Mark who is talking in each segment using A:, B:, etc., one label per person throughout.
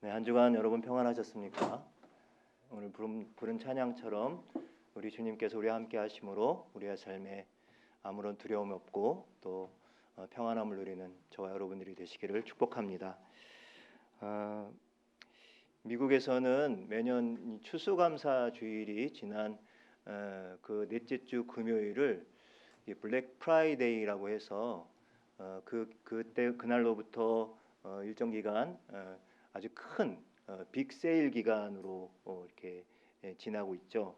A: 네, 한 주간 여러분 평안하셨습니까? 오늘 부른 찬양처럼 우리 주님께서 우리와 함께 하심으로 우리의 삶에 아무런 두려움 없고 또 평안함을 누리는 저와 여러분들이 되시기를 축복합니다. 미국에서는 매년 추수감사 주일이 지난 그 넷째 주 금요일을 블랙 프라이데이라고 해서 그날로부터 일정 기간 아주 큰 빅세일 기간으로 이렇게 지나고 있죠.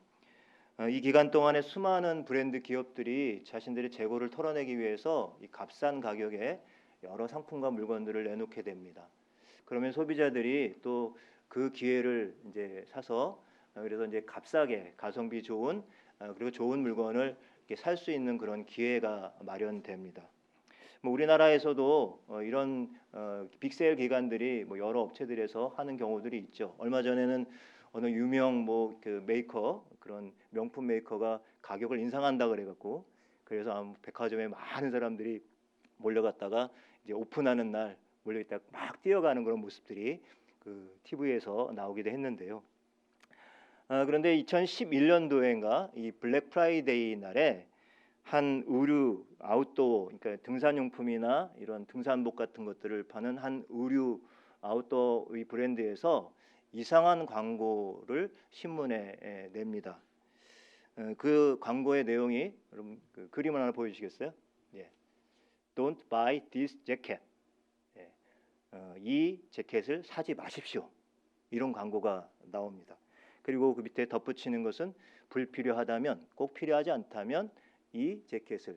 A: 이 기간 동안에 수많은 브랜드 기업들이 자신들의 재고를 털어내기 위해서 이 값싼 가격에 여러 상품과 물건들을 내놓게 됩니다. 그러면 소비자들이 또 그 기회를 이제 사서 그래서 이제 값싸게 가성비 좋은 그리고 좋은 물건을 살 수 있는 그런 기회가 마련됩니다. 우리나라에서도 이런 빅세일 기간들이 여러 업체들에서 하는 경우들이 있죠. 얼마 전에는 어느 유명 그 메이커, 그런 명품 메이커가 가격을 인상한다 그래갖고 그래서 백화점에 많은 사람들이 몰려갔다가 이제 오픈하는 날 몰려있다 막 뛰어가는 그런 모습들이 그 TV에서 나오기도 했는데요. 그런데 2011년도인가 이 블랙 프라이데이 날에 한 의류 아웃도어, 그러니까 등산용품이나 이런 등산복 같은 것들을 파는 한 의류 아웃도어 브랜드에서 이상한 광고를 신문에 냅니다. 그 광고의 내용이 여러분 그 그림을 하나 보여주시겠어요? 예. Don't buy this jacket. 예. 이 재킷을 사지 마십시오. 이런 광고가 나옵니다. 그리고 그 밑에 덧붙이는 것은 불필요하다면, 꼭 필요하지 않다면 이 재킷을,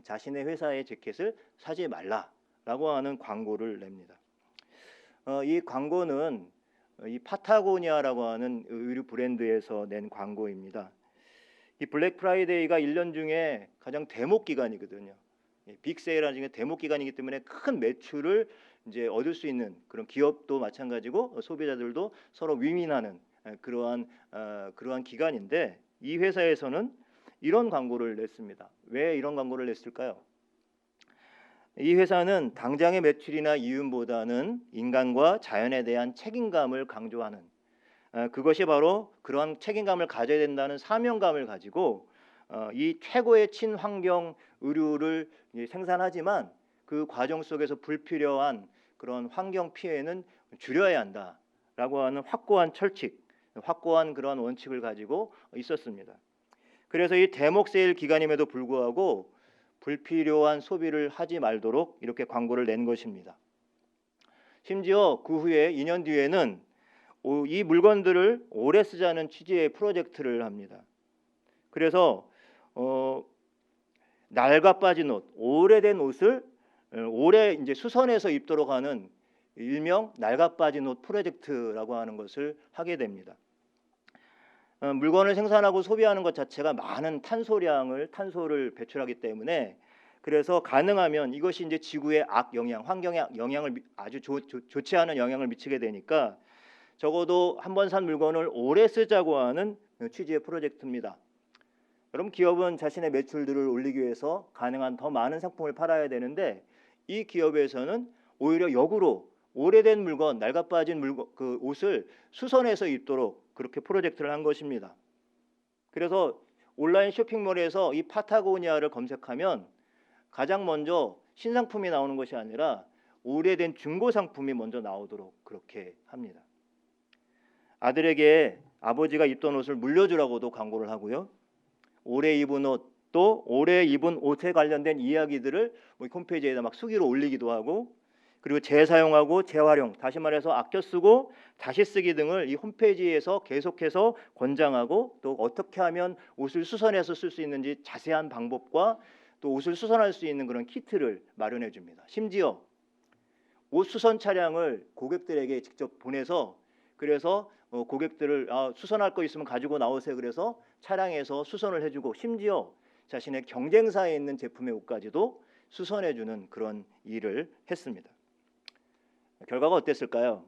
A: 자신의 회사의 재킷을 사지 말라라고 하는 광고를 냅니다. 이 광고는 이 파타고니아라고 하는 의류 브랜드에서 낸 광고입니다. 이 블랙 프라이데이가 1년 중에 가장 대목 기간이거든요. 빅세일하는 중에 대목 기간이기 때문에 큰 매출을 이제 얻을 수 있는 그런 기업도 마찬가지고 소비자들도 서로 윈윈하는 그러한 기간인데 이 회사에서는 이런 광고를 냈습니다. 왜 이런 광고를 냈을까요? 이 회사는 당장의 매출이나 이윤보다는 인간과 자연에 대한 책임감을 강조하는 그것이 바로 그러한 책임감을 가져야 된다는 사명감을 가지고 이 최고의 친환경 의류를 생산하지만 그 과정 속에서 불필요한 그런 환경 피해는 줄여야 한다라고 하는 확고한 철칙, 확고한 그런 원칙을 가지고 있었습니다. 그래서 이 대목 세일 기간임에도 불구하고 불필요한 소비를 하지 말도록 이렇게 광고를 낸 것입니다. 심지어 그 후에 2년 뒤에는 이 물건들을 오래 쓰자는 취지의 프로젝트를 합니다. 그래서 낡아 빠진 옷, 오래된 옷을 오래 이제 수선해서 입도록 하는 일명 낡아 빠진 옷 프로젝트라고 하는 것을 하게 됩니다. 물건을 생산하고 소비하는 것 자체가 많은 탄소를 배출하기 때문에 그래서 가능하면 이것이 이제 지구의 악영향, 환경에 영향을 아주 좋지 않은 영향을 미치게 되니까 적어도 한번 산 물건을 오래 쓰자고 하는 취지의 프로젝트입니다. 여러분 기업은 자신의 매출들을 올리기 위해서 가능한 더 많은 상품을 팔아야 되는데 이 기업에서는 오히려 역으로 오래된 물건, 낡아 빠진 물건, 그 옷을 수선해서 입도록 그렇게 프로젝트를 한 것입니다. 그래서 온라인 쇼핑몰에서 이 파타고니아를 검색하면 가장 먼저 신상품이 나오는 것이 아니라 오래된 중고 상품이 먼저 나오도록 그렇게 합니다. 아들에게 아버지가 입던 옷을 물려주라고도 광고를 하고요. 오래 입은 옷, 또 오래 입은 옷에 관련된 이야기들을 홈페이지에다 막 수기로 올리기도 하고 그리고 재사용하고 재활용, 다시 말해서 아껴 쓰고 다시 쓰기 등을 이 홈페이지에서 계속해서 권장하고 또 어떻게 하면 옷을 수선해서 쓸 수 있는지 자세한 방법과 또 옷을 수선할 수 있는 그런 키트를 마련해 줍니다. 심지어 옷 수선 차량을 고객들에게 직접 보내서 그래서 고객들을 수선할 거 있으면 가지고 나오세요. 그래서 차량에서 수선을 해주고 심지어 자신의 경쟁사에 있는 제품의 옷까지도 수선해주는 그런 일을 했습니다. 결과가 어땠을까요?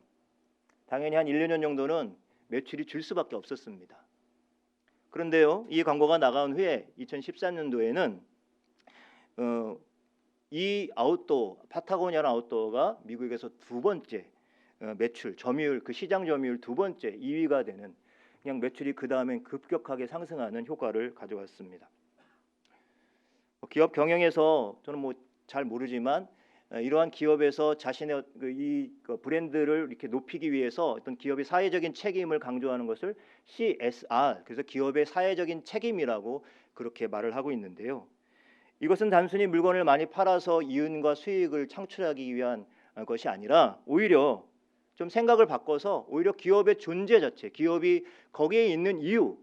A: 당연히 한 1, 2년 정도는 매출이 줄 수밖에 없었습니다. 그런데요, 이 광고가 나간 후에 2014년도에는 이 파타고니아라는 아웃도어가 미국에서 두 번째 매출, 점유율, 그 시장 점유율 두 번째 2위가 되는, 그냥 매출이 그 다음엔 급격하게 상승하는 효과를 가져왔습니다. 기업 경영에서 저는 뭐 잘 모르지만 이러한 기업에서 자신의 이 브랜드를 이렇게 높이기 위해서 어떤 기업의 사회적인 책임을 강조하는 것을 CSR, 그래서 기업의 사회적인 책임이라고 그렇게 말을 하고 있는데요. 이것은 단순히 물건을 많이 팔아서 이윤과 수익을 창출하기 위한 것이 아니라 오히려 좀 생각을 바꿔서 오히려 기업의 존재 자체, 기업이 거기에 있는 이유,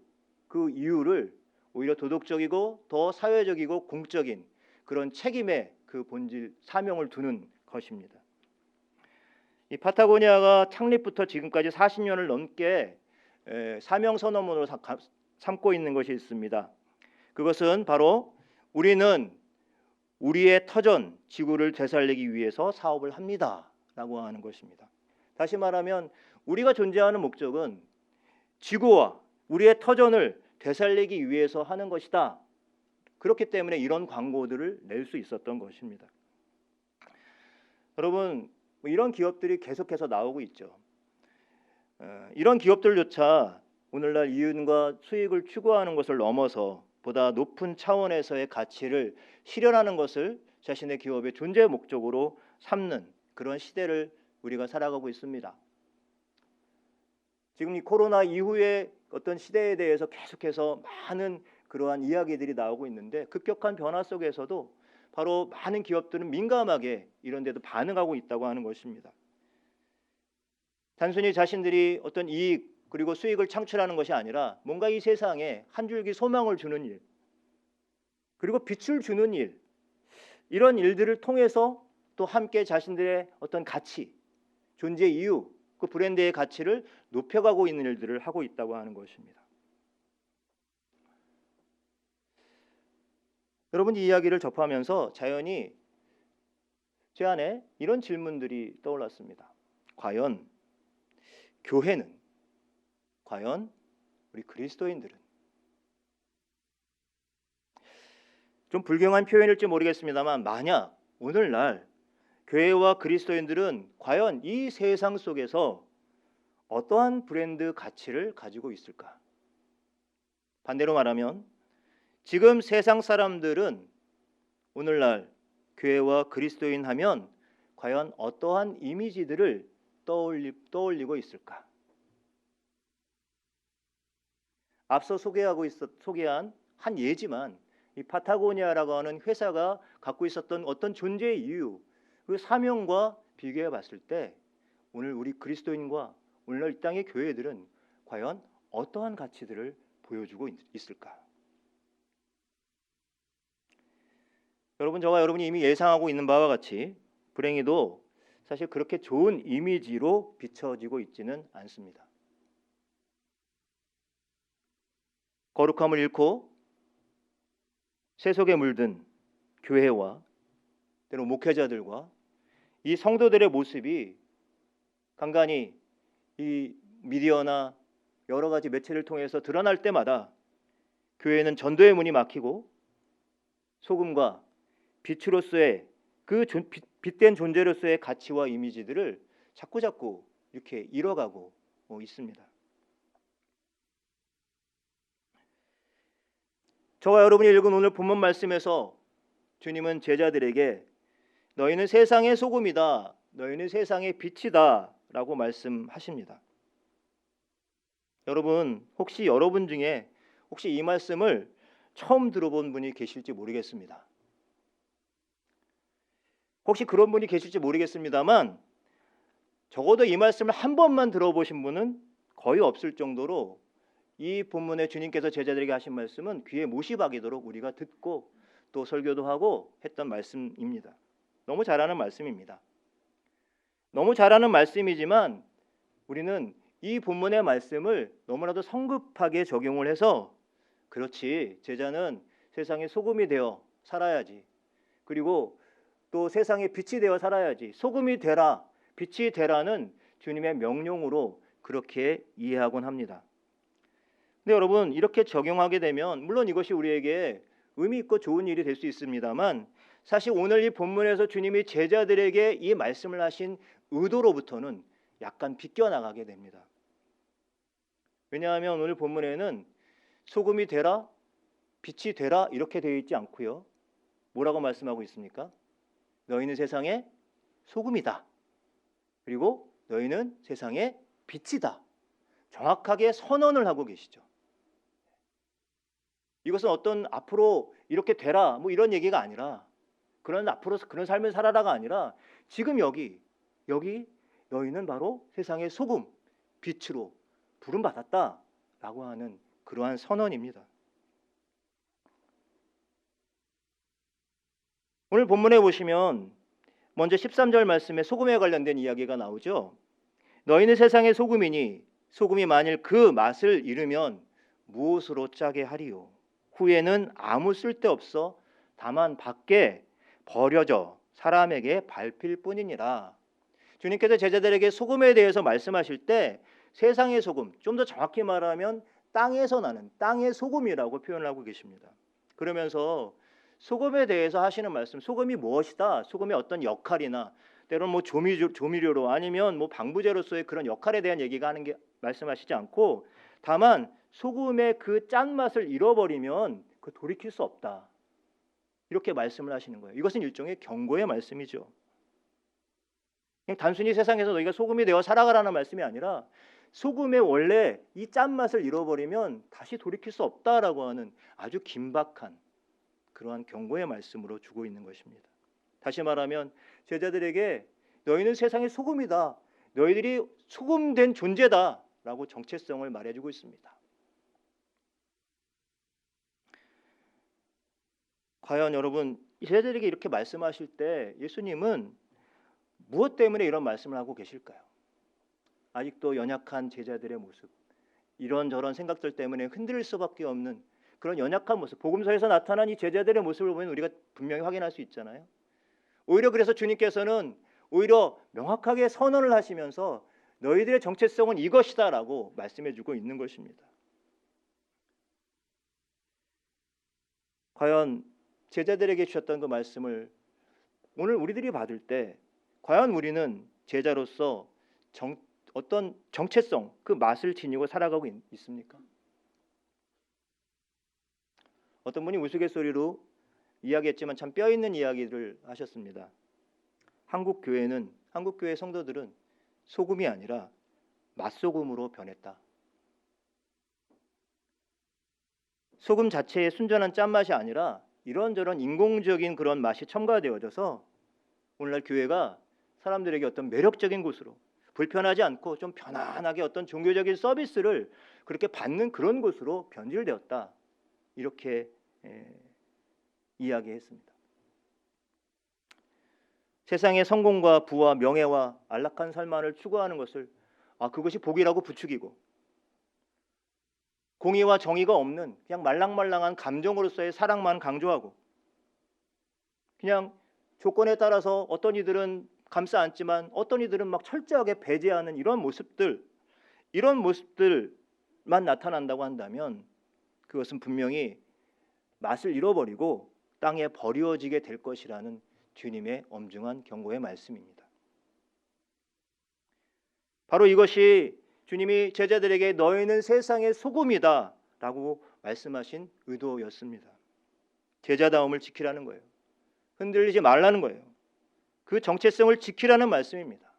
A: 그 이유를 오히려 도덕적이고 더 사회적이고 공적인 그런 책임의 그 본질, 사명을 두는 것입니다. 이 파타고니아가 창립부터 지금까지 40년을 넘게 사명 선언문으로 삼고 있는 것이 있습니다. 그것은 바로 우리는 우리의 터전 지구를 되살리기 위해서 사업을 합니다라고 하는 것입니다. 다시 말하면 우리가 존재하는 목적은 지구와 우리의 터전을 되살리기 위해서 하는 것이다. 그렇기 때문에 이런 광고들을 낼 수 있었던 것입니다. 여러분, 이런 기업들이 계속해서 나오고 있죠. 이런 기업들조차 오늘날 이윤과 수익을 추구하는 것을 넘어서 보다 높은 차원에서의 가치를 실현하는 것을 자신의 기업의 존재 목적으로 삼는 그런 시대를 우리가 살아가고 있습니다. 지금 이 코로나 이후의 어떤 시대에 대해서 계속해서 많은 그러한 이야기들이 나오고 있는데, 급격한 변화 속에서도 바로 많은 기업들은 민감하게 이런 데도 반응하고 있다고 하는 것입니다. 단순히 자신들이 어떤 이익 그리고 수익을 창출하는 것이 아니라 뭔가 이 세상에 한 줄기 소망을 주는 일, 그리고 빛을 주는 일, 이런 일들을 통해서 또 함께 자신들의 어떤 가치, 존재 이유, 그 브랜드의 가치를 높여가고 있는 일들을 하고 있다고 하는 것입니다. 여러분, 이 이야기를 접하면서 자연히 제 안에 이런 질문들이 떠올랐습니다. 과연 교회는, 과연 우리 그리스도인들은, 좀 불경한 표현일지 모르겠습니다만, 만약 오늘날 교회와 그리스도인들은 과연 이 세상 속에서 어떠한 브랜드 가치를 가지고 있을까? 반대로 말하면 지금 세상 사람들은 오늘날 교회와 그리스도인 하면 과연 어떠한 이미지들을 떠올리고 있을까? 앞서 소개한 한 예지만 이 파타고니아라고 하는 회사가 갖고 있었던 어떤 존재의 이유, 그 사명과 비교해 봤을 때 오늘 우리 그리스도인과 오늘날 이 땅의 교회들은 과연 어떠한 가치들을 보여주고 있을까? 여러분, 저와 여러분이 이미 예상하고 있는 바와 같이 불행히도 사실 그렇게 좋은 이미지로 비춰지고 있지는 않습니다. 거룩함을 잃고 세속에 물든 교회와 때로 목회자들과 이 성도들의 모습이 간간히 이 미디어나 여러 가지 매체를 통해서 드러날 때마다 교회는 전도의 문이 막히고 소금과 빛으로서의 그 빛된 존재로서의 가치와 이미지들을 자꾸자꾸 이렇게 잃어가고 있습니다. 저와 여러분이 읽은 오늘 본문 말씀에서 주님은 제자들에게 너희는 세상의 소금이다, 너희는 세상의 빛이다 라고 말씀하십니다. 여러분, 혹시 여러분 중에 혹시 이 말씀을 처음 들어본 분이 계실지 모르겠습니다. 혹시 그런 분이 계실지 모르겠습니다만 적어도 이 말씀을 한 번만 들어보신 분은 거의 없을 정도로 이 본문에 주님께서 제자들에게 하신 말씀은 귀에 못이 박이도록 우리가 듣고 또 설교도 하고 했던 말씀입니다. 너무 잘하는 말씀입니다. 너무 잘하는 말씀이지만 우리는 이 본문의 말씀을 너무나도 성급하게 적용을 해서 그렇지, 제자는 세상의 소금이 되어 살아야지, 그리고 또 세상의 빛이 되어 살아야지, 소금이 되라, 빛이 되라는 주님의 명령으로 그렇게 이해하곤 합니다. 근데 여러분, 이렇게 적용하게 되면 물론 이것이 우리에게 의미 있고 좋은 일이 될 수 있습니다만 사실 오늘 이 본문에서 주님이 제자들에게 이 말씀을 하신 의도로부터는 약간 비껴나가게 됩니다. 왜냐하면 오늘 본문에는 소금이 되라, 빛이 되라 이렇게 되어 있지 않고요. 뭐라고 말씀하고 있습니까? 너희는 세상의 소금이다. 그리고 너희는 세상의 빛이다. 정확하게 선언을 하고 계시죠. 이것은 어떤 앞으로 이렇게 되라 뭐 이런 얘기가 아니라, 그런 앞으로 그런 삶을 살아라가 아니라 지금 여기 너희는 바로 세상의 소금, 빛으로 부름받았다라고 하는 그러한 선언입니다. 오늘 본문에 보시면 먼저 13절 말씀에 소금에 관련된 이야기가 나오죠. 너희는 세상의 소금이니 소금이 만일 그 맛을 잃으면 무엇으로 짜게 하리요? 후에는 아무 쓸데없어 다만 밖에 버려져 사람에게 밟힐 뿐이니라. 주님께서 제자들에게 소금에 대해서 말씀하실 때 세상의 소금, 좀 더 정확히 말하면 땅에서 나는 땅의 소금이라고 표현을 하고 계십니다. 그러면서 소금에 대해서 하시는 말씀, 소금이 무엇이다, 소금의 어떤 역할이나 때로는 뭐 조미료로 아니면 뭐 방부제로서의 그런 역할에 대한 얘기가 하는 게 말씀하시지 않고, 다만 소금의 그 짠맛을 잃어버리면 그 돌이킬 수 없다, 이렇게 말씀을 하시는 거예요. 이것은 일종의 경고의 말씀이죠. 그냥 단순히 세상에서 너희가 소금이 되어 살아가라는 말씀이 아니라 소금의 원래 이 짠맛을 잃어버리면 다시 돌이킬 수 없다라고 하는 아주 긴박한 그러한 경고의 말씀으로 주고 있는 것입니다. 다시 말하면 제자들에게 너희는 세상의 소금이다, 너희들이 소금된 존재다라고 정체성을 말해주고 있습니다. 과연 여러분, 제자들에게 이렇게 말씀하실 때 예수님은 무엇 때문에 이런 말씀을 하고 계실까요? 아직도 연약한 제자들의 모습, 이런저런 생각들 때문에 흔들릴 수밖에 없는 그런 연약한 모습, 복음서에서 나타난 이 제자들의 모습을 보면 우리가 분명히 확인할 수 있잖아요. 오히려 그래서 주님께서는 오히려 명확하게 선언을 하시면서 너희들의 정체성은 이것이다라고 말씀해주고 있는 것입니다. 과연 제자들에게 주셨던 그 말씀을 오늘 우리들이 받을 때 과연 우리는 제자로서 어떤 정체성, 그 맛을 지니고 살아가고 있습니까? 어떤 분이 우스갯소리로 이야기했지만 참 뼈있는 이야기를 하셨습니다. 한국 교회 성도들은 소금이 아니라 맛소금으로 변했다. 소금 자체의 순전한 짠맛이 아니라 이런저런 인공적인 그런 맛이 첨가되어져서 오늘날 교회가 사람들에게 어떤 매력적인 곳으로, 불편하지 않고 좀 편안하게 어떤 종교적인 서비스를 그렇게 받는 그런 곳으로 변질되었다, 이렇게 이야기했습니다. 세상의 성공과 부와 명예와 안락한 삶만을 추구하는 것을 그것이 복이라고 부추기고, 공의와 정의가 없는 그냥 말랑말랑한 감정으로서의 사랑만 강조하고, 그냥 조건에 따라서 어떤 이들은 감싸 안지만 어떤 이들은 막 철저하게 배제하는 이런 모습들만 나타난다고 한다면 그것은 분명히 맛을 잃어버리고 땅에 버려지게 될 것이라는 주님의 엄중한 경고의 말씀입니다. 바로 이것이 주님이 제자들에게 너희는 세상의 소금이다 라고 말씀하신 의도였습니다. 제자다움을 지키라는 거예요. 흔들리지 말라는 거예요. 그 정체성을 지키라는 말씀입니다.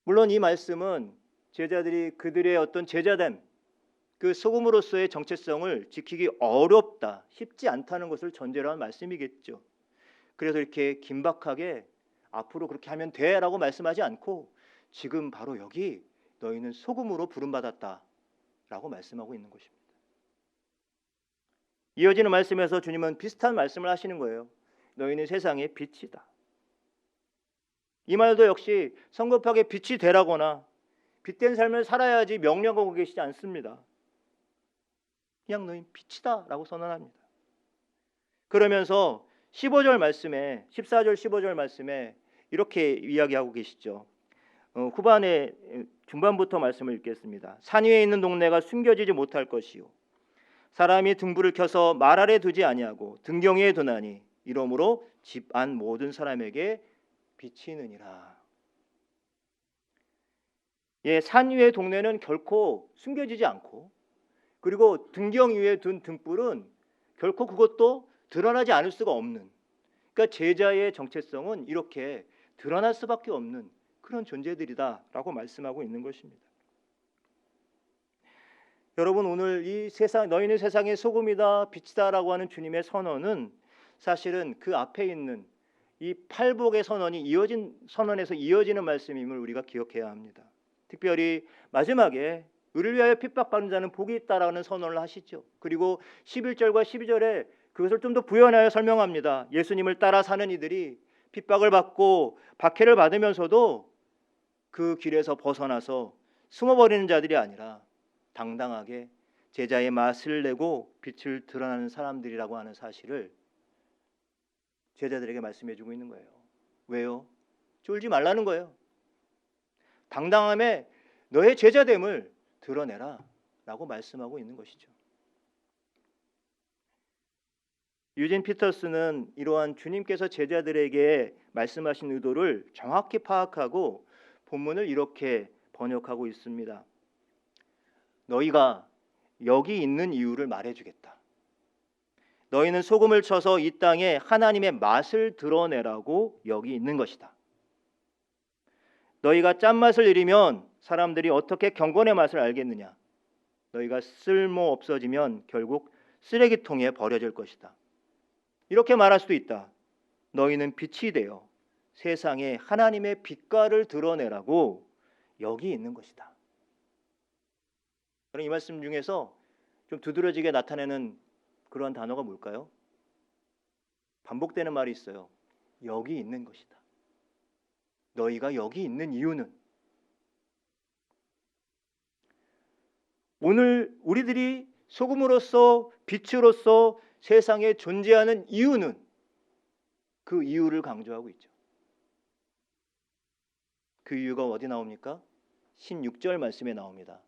A: 물론 이 말씀은 제자들이 그들의 어떤 제자됨, 그 소금으로서의 정체성을 지키기 어렵다, 쉽지 않다는 것을 전제로 한 말씀이겠죠. 그래서 이렇게 긴박하게 앞으로 그렇게 하면 돼라고 말씀하지 않고 지금 바로 여기 너희는 소금으로 부름받았다라고 말씀하고 있는 것입니다. 이어지는 말씀에서 주님은 비슷한 말씀을 하시는 거예요. 너희는 세상의 빛이다. 이 말도 역시 성급하게 빛이 되라거나 빛된 삶을 살아야지 명령하고 계시지 않습니다. 그냥 너희 빛이다 라고 선언합니다. 그러면서 15절 말씀에 14절 15절 말씀에 이렇게 이야기하고 계시죠. 후반에 중반부터 말씀을 읽겠습니다. 산 위에 있는 동네가 숨겨지지 못할 것이요 사람이 등불을 켜서 말 아래 두지 아니하고 등경위에 두나니 이러므로 집 안 모든 사람에게 비치느니라. 예, 산 위의 동네는 결코 숨겨지지 않고, 그리고 등경 위에 둔 등불은 결코 그것도 드러나지 않을 수가 없는, 그러니까 제자의 정체성은 이렇게 드러날 수밖에 없는 그런 존재들이다라고 말씀하고 있는 것입니다. 여러분, 오늘 이 세상, 너희는 세상의 소금이다 빛이다라고 하는 주님의 선언은 사실은 그 앞에 있는 이 팔복의 선언이 선언에서 이어지는 말씀임을 우리가 기억해야 합니다. 특별히 마지막에 의를 위하여 핍박받는 자는 복이 있다라는 선언을 하시죠. 그리고 11절과 12절에 그것을 좀 더 부연하여 설명합니다. 예수님을 따라 사는 이들이 핍박을 받고 박해를 받으면서도 그 길에서 벗어나서 숨어버리는 자들이 아니라 당당하게 제자의 맛을 내고 빛을 드러나는 사람들이라고 하는 사실을 제자들에게 말씀해 주고 있는 거예요. 왜요? 쫄지 말라는 거예요. 당당함에 너의 제자됨을 드러내라 라고 말씀하고 있는 것이죠. 유진 피터스는 이러한 주님께서 제자들에게 말씀하신 의도를 정확히 파악하고 본문을 이렇게 번역하고 있습니다. 너희가 여기 있는 이유를 말해주겠다. 너희는 소금을 쳐서 이 땅에 하나님의 맛을 드러내라고 여기 있는 것이다. 너희가 짠맛을 잃으면 사람들이 어떻게 경건의 맛을 알겠느냐. 너희가 쓸모 없어지면 결국 쓰레기통에 버려질 것이다. 이렇게 말할 수도 있다. 너희는 빛이 되어 세상에 하나님의 빛깔을 드러내라고 여기 있는 것이다. 이 말씀 중에서 좀 두드러지게 나타내는 그러한 단어가 뭘까요? 반복되는 말이 있어요. 여기 있는 것이다. 너희가 여기 있는 이유는, 오늘 우리들이 소금으로서 빛으로서 세상에 존재하는 이유는 그 이유를 강조하고 있죠. 그 이유가 어디 나옵니까? 16절 말씀에 나옵니다.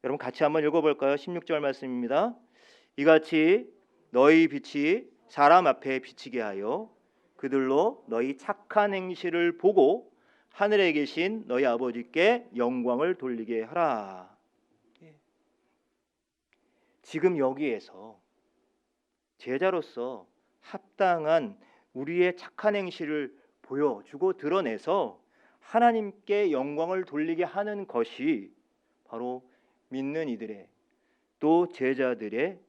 A: 여러분 같이 한번 읽어볼까요? 16절 말씀입니다. 이같이 너희 빛이 사람 앞에 비치게 하여 그들로 너희 착한 행실을 보고 하늘에 계신 너희 아버지께 영광을 돌리게 하라. 지금 여기에서 제자로서 합당한 우리의 착한 행실을 보여주고 드러내서 하나님께 영광을 돌리게 하는 것이 바로 믿는 이들의, 또 제자들이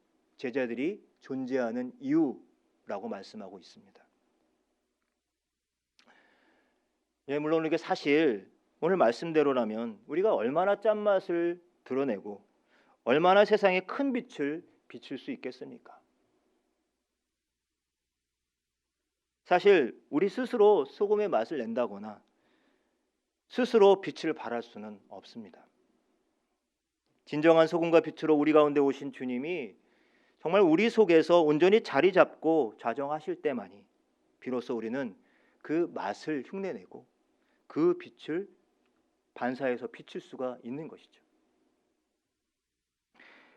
A: 존재하는 이유라고 말씀하고 있습니다. 예, 물론 이게 사실 오늘 말씀대로라면 우리가 얼마나 짠맛을 드러내고 얼마나 세상에 큰 빛을 비출 수 있겠습니까? 사실 우리 스스로 소금의 맛을 낸다거나 스스로 빛을 발할 수는 없습니다. 진정한 소금과 빛으로 우리 가운데 오신 주님이 정말 우리 속에서 온전히 자리 잡고 좌정하실 때만이 비로소 우리는 그 맛을 흉내내고 그 빛을 반사해서 비출 수가 있는 것이죠.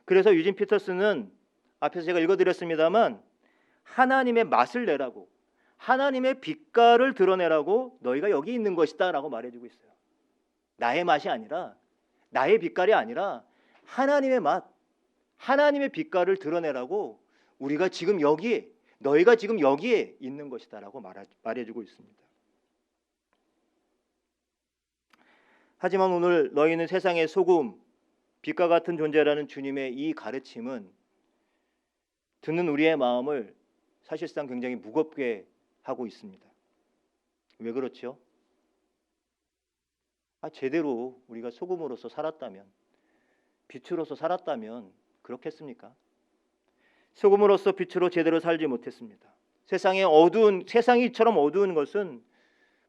A: 그래서 유진 피터스는 앞에서 제가 읽어드렸습니다만 하나님의 맛을 내라고, 하나님의 빛깔을 드러내라고 너희가 여기 있는 것이다 라고 말해주고 있어요. 나의 맛이 아니라, 나의 빛깔이 아니라 하나님의 맛, 하나님의 빛깔을 드러내라고 우리가 지금 여기에, 너희가 지금 여기에 있는 것이다 라고 말해주고 있습니다. 하지만 오늘 너희는 세상의 소금, 빛과 같은 존재라는 주님의 이 가르침은 듣는 우리의 마음을 사실상 굉장히 무겁게 하고 있습니다. 왜 그렇죠? 제대로 우리가 소금으로서 살았다면, 빛으로서 살았다면 그렇겠습니까? 소금으로서 빛으로 제대로 살지 못했습니다. 세상이 이처럼 어두운 것은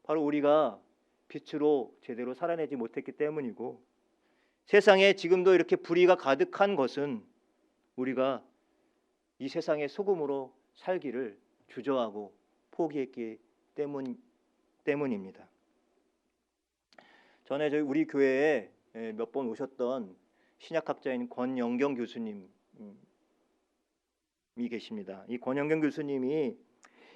A: 바로 우리가 빛으로 제대로 살아내지 못했기 때문이고, 세상에 지금도 이렇게 불의가 가득한 것은 우리가 이 세상의 소금으로 살기를 주저하고 포기했기 때문입니다. 전에 우리 교회에 몇 번 오셨던 신약학자인 권영경 교수님이 계십니다. 이 권영경 교수님이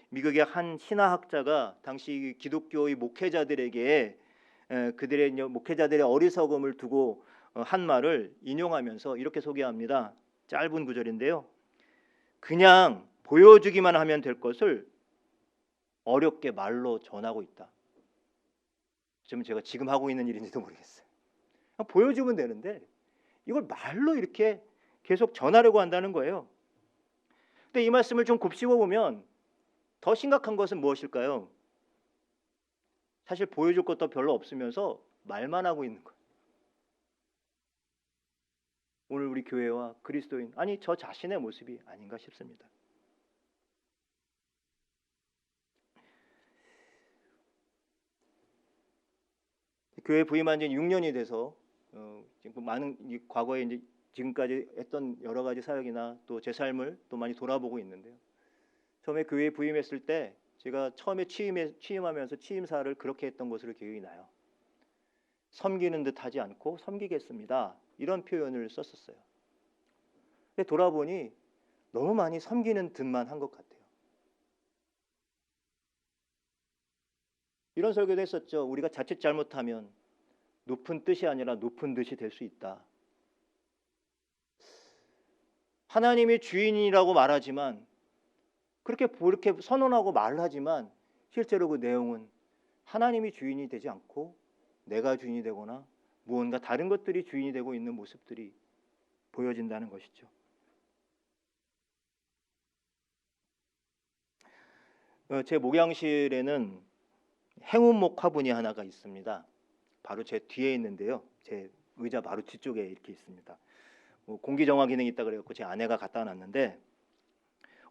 A: 미국의 한 신화학자가 당시 기독교의 목회자들에게 그들의 목회자들의 어리석음을 두고 한 말을 인용하면서 이렇게 소개합니다. 짧은 구절인데요. 그냥 보여주기만 하면 될 것을 어렵게 말로 전하고 있다. 좀 제가 지금 하고 있는 일인지도 모르겠어요. 그냥 보여주면 되는데 이걸 말로 이렇게 계속 전하려고 한다는 거예요. 근데 이 말씀을 좀 곱씹어 보면 더 심각한 것은 무엇일까요? 사실 보여줄 것도 별로 없으면서 말만 하고 있는 거예요. 오늘 우리 교회와 그리스도인, 아니 저 자신의 모습이 아닌가 싶습니다. 교회 부임한 지 6년이 돼서 지금 많은 과거에 이제 지금까지 했던 여러 가지 사역이나 또 제 삶을 또 많이 돌아보고 있는데요. 처음에 교회에 부임했을 때 제가 처음에 취임하면서 취임사를 그렇게 했던 것으로 기억이 나요. 섬기는 듯 하지 않고 섬기겠습니다. 이런 표현을 썼었어요. 근데 돌아보니 너무 많이 섬기는 듯만 한 것 같아요. 이런 설교도 했었죠. 우리가 자칫 잘못하면 높은 뜻이 아니라 높은 듯이 될 수 있다. 하나님이 주인이라고 말하지만 그렇게 선언하고 말을 하지만 실제로 그 내용은 하나님이 주인이 되지 않고 내가 주인이 되거나 무언가 다른 것들이 주인이 되고 있는 모습들이 보여진다는 것이죠. 제 목양실에는 행운목 화분이 하나가 있습니다. 바로 제 뒤에 있는데요. 제 의자 바로 뒤쪽에 이렇게 있습니다. 공기 정화 기능이 있다 그래갖고 제 아내가 갖다 놨는데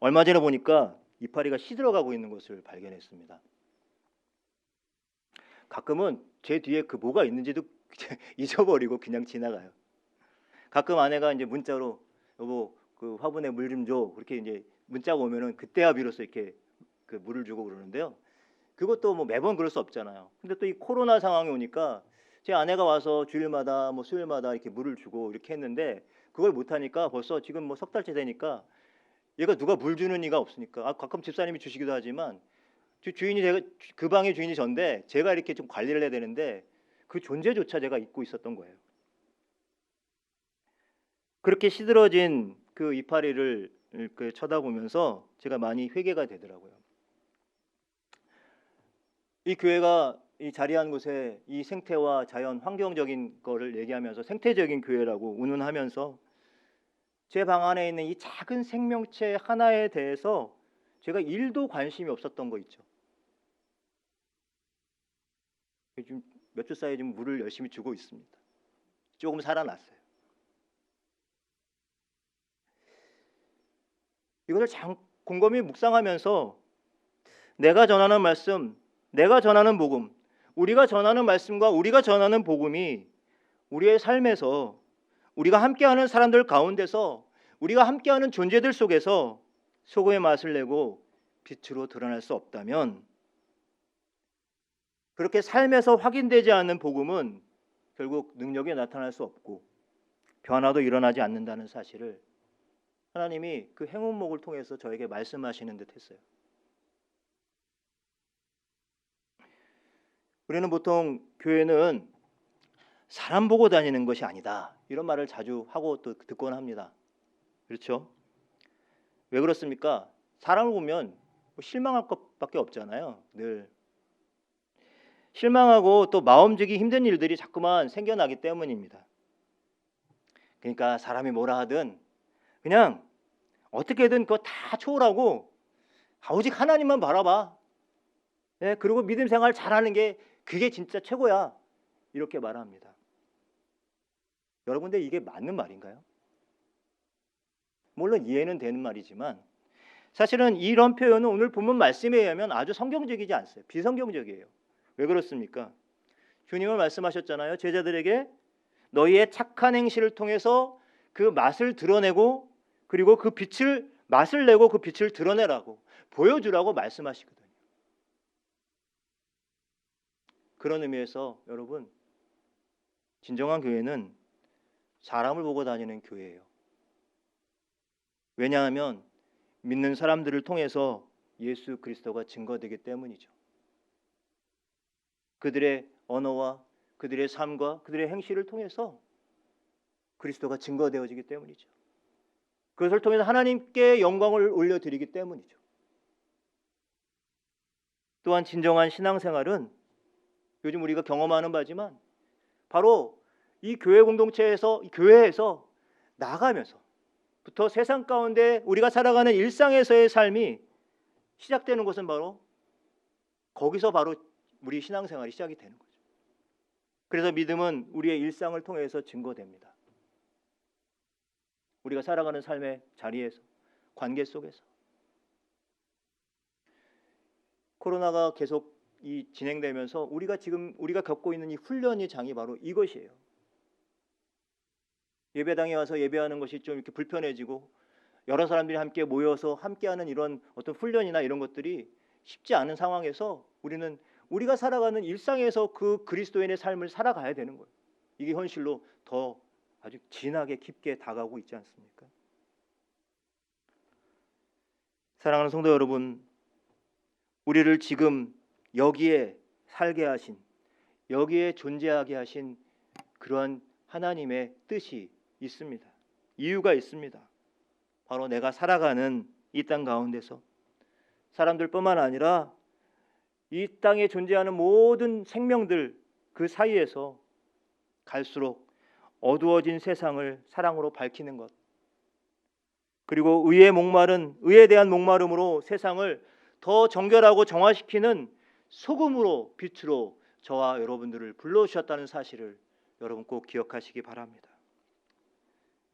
A: 얼마 전에 보니까 이파리가 시들어가고 있는 것을 발견했습니다. 가끔은 제 뒤에 그 뭐가 있는지도 잊어버리고 그냥 지나가요. 가끔 아내가 이제 문자로 여보 그 화분에 물 좀 줘 그렇게 이제 문자가 오면은 그때야 비로소 이렇게 그 물을 주고 그러는데요. 그것도 뭐 매번 그럴 수 없잖아요. 근데 또 이 코로나 상황이 오니까 제 아내가 와서 주일마다 뭐 수요일마다 이렇게 물을 주고 이렇게 했는데 그걸 못 하니까 벌써 지금 뭐 석 달째 되니까 얘가 누가 물 주는 이가 없으니까 가끔 집사님이 주시기도 하지만 주인이 제가 그 방의 주인이 전데 제가 이렇게 좀 관리를 해야 되는데 그 존재조차 제가 잊고 있었던 거예요. 그렇게 시들어진 그 이파리를 이렇게 쳐다보면서 제가 많이 회개가 되더라고요. 이 교회가 이 자리한 곳에 이 생태와 자연 환경적인 거를 얘기하면서 생태적인 교회라고 운운하면서 제 방 안에 있는 이 작은 생명체 하나에 대해서 제가 1도 관심이 없었던 거 있죠. 지금 몇 주 사이에 지금 물을 열심히 주고 있습니다. 조금 살아났어요. 이것을 곰곰이 묵상하면서 내가 전하는 말씀, 내가 전하는 복음, 우리가 전하는 말씀과 우리가 전하는 복음이 우리의 삶에서 우리가 함께하는 사람들 가운데서 우리가 함께하는 존재들 속에서 소금의 맛을 내고 빛으로 드러날 수 없다면 그렇게 삶에서 확인되지 않는 복음은 결국 능력에 나타날 수 없고 변화도 일어나지 않는다는 사실을 하나님이 그 행운목을 통해서 저에게 말씀하시는 듯 했어요. 우리는 보통 교회는 사람 보고 다니는 것이 아니다 이런 말을 자주 하고 또 듣곤 합니다. 그렇죠? 왜 그렇습니까? 사람을 보면 실망할 것밖에 없잖아요. 늘 실망하고 또 마음 주기 힘든 일들이 자꾸만 생겨나기 때문입니다. 그러니까 사람이 뭐라 하든 그냥 어떻게든 그거 다 초월하고 오직 하나님만 바라봐. 예, 그리고 믿음 생활 잘하는 게 그게 진짜 최고야. 이렇게 말합니다. 여러분, 근데 이게 맞는 말인가요? 물론 이해는 되는 말이지만 사실은 이런 표현은 오늘 본문 말씀에 의하면 아주 성경적이지 않습니다. 비성경적이에요. 왜 그렇습니까? 주님은 말씀하셨잖아요. 제자들에게 너희의 착한 행실을 통해서 그 맛을 드러내고 그리고 그 빛을 맛을 내고 그 빛을 드러내라고 보여주라고 말씀하시거든요. 그런 의미에서 여러분 진정한 교회는 사람을 보고 다니는 교회예요. 왜냐하면 믿는 사람들을 통해서 예수 그리스도가 증거되기 때문이죠. 그들의 언어와 그들의 삶과 그들의 행실을 통해서 그리스도가 증거되어지기 때문이죠. 그것을 통해서 하나님께 영광을 올려드리기 때문이죠. 또한 진정한 신앙생활은 요즘 우리가 경험하는 바지만 바로 이 교회 공동체에서, 이 교회에서 나가면서부터 세상 가운데 우리가 살아가는 일상에서의 삶이 시작되는 것은 바로 거기서 바로 우리 신앙생활이 시작이 되는 거죠. 그래서 믿음은 우리의 일상을 통해서 증거됩니다. 우리가 살아가는 삶의 자리에서, 관계 속에서. 코로나가 계속 진행되면서 우리가 겪고 있는 이 훈련의 장이 바로 이것이에요. 예배당에 와서 예배하는 것이 좀 이렇게 불편해지고 여러 사람들이 함께 모여서 함께하는 이런 어떤 훈련이나 이런 것들이 쉽지 않은 상황에서 우리가 살아가는 일상에서 그 그리스도인의 삶을 살아가야 되는 거예요. 이게 현실로 더 아주 진하게 깊게 다가오고 있지 않습니까? 사랑하는 성도 여러분, 우리를 지금 여기에 살게 하신, 여기에 존재하게 하신 그러한 하나님의 뜻이 있습니다. 이유가 있습니다. 바로 내가 살아가는 이 땅 가운데서 사람들뿐만 아니라 이 땅에 존재하는 모든 생명들 그 사이에서 갈수록 어두워진 세상을 사랑으로 밝히는 것, 그리고 의에 대한 목마름으로 세상을 더 정결하고 정화시키는 소금으로, 빛으로 저와 여러분들을 불러주셨다는 사실을 여러분 꼭 기억하시기 바랍니다.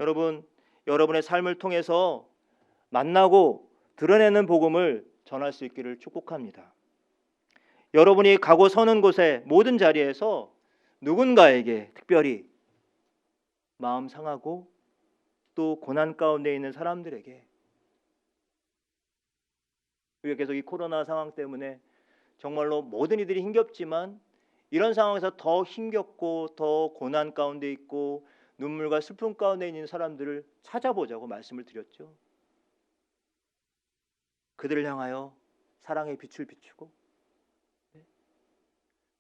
A: 여러분, 여러분의 삶을 통해서 만나고 드러내는 복음을 전할 수 있기를 축복합니다. 여러분이 가고 서는 곳에 모든 자리에서 누군가에게 특별히 마음 상하고 또 고난 가운데 있는 사람들에게, 우리가 계속 이 코로나 상황 때문에 정말로 모든 이들이 힘겹지만 이런 상황에서 더 힘겹고 더 고난 가운데 있고 눈물과 슬픔 가운데 있는 사람들을 찾아보자고 말씀을 드렸죠. 그들을 향하여 사랑의 빛을 비추고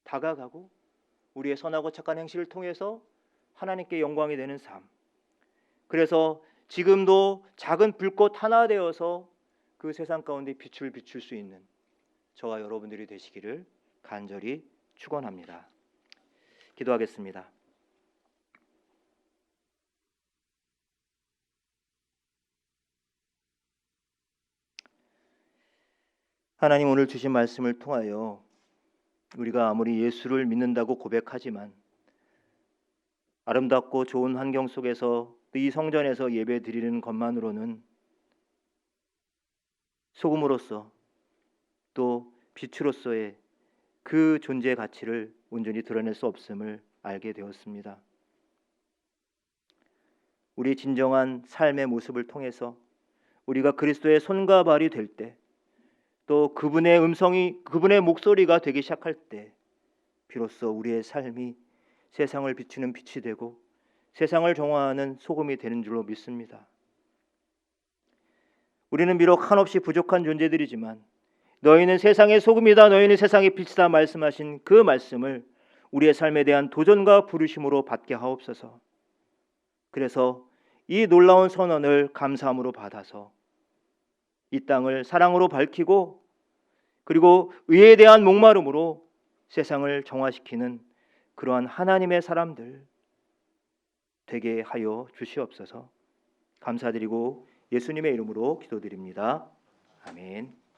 A: 다가가고 우리의 선하고 착한 행실을 통해서 하나님께 영광이 되는 삶, 그래서 지금도 작은 불꽃 하나 되어서 그 세상 가운데 빛을 비출 수 있는 저와 여러분들이 되시기를 간절히 축원합니다. 기도하겠습니다. 하나님, 오늘 주신 말씀을 통하여 우리가 아무리 예수를 믿는다고 고백하지만 아름답고 좋은 환경 속에서 이 성전에서 예배 드리는 것만으로는 소금으로서 또 빛으로서의 그 존재의 가치를 온전히 드러낼 수 없음을 알게 되었습니다. 우리 진정한 삶의 모습을 통해서 우리가 그리스도의 손과 발이 될 때, 또 그분의 목소리가 되기 시작할 때 비로소 우리의 삶이 세상을 비추는 빛이 되고 세상을 정화하는 소금이 되는 줄로 믿습니다. 우리는 비록 한없이 부족한 존재들이지만 너희는 세상의 소금이다, 너희는 세상의 빛이다 말씀하신 그 말씀을 우리의 삶에 대한 도전과 부르심으로 받게 하옵소서. 그래서 이 놀라운 선언을 감사함으로 받아서 이 땅을 사랑으로 밝히고 그리고 의에 대한 목마름으로 세상을 정화시키는 그러한 하나님의 사람들 되게 하여 주시옵소서. 감사드리고 예수님의 이름으로 기도드립니다. 아멘.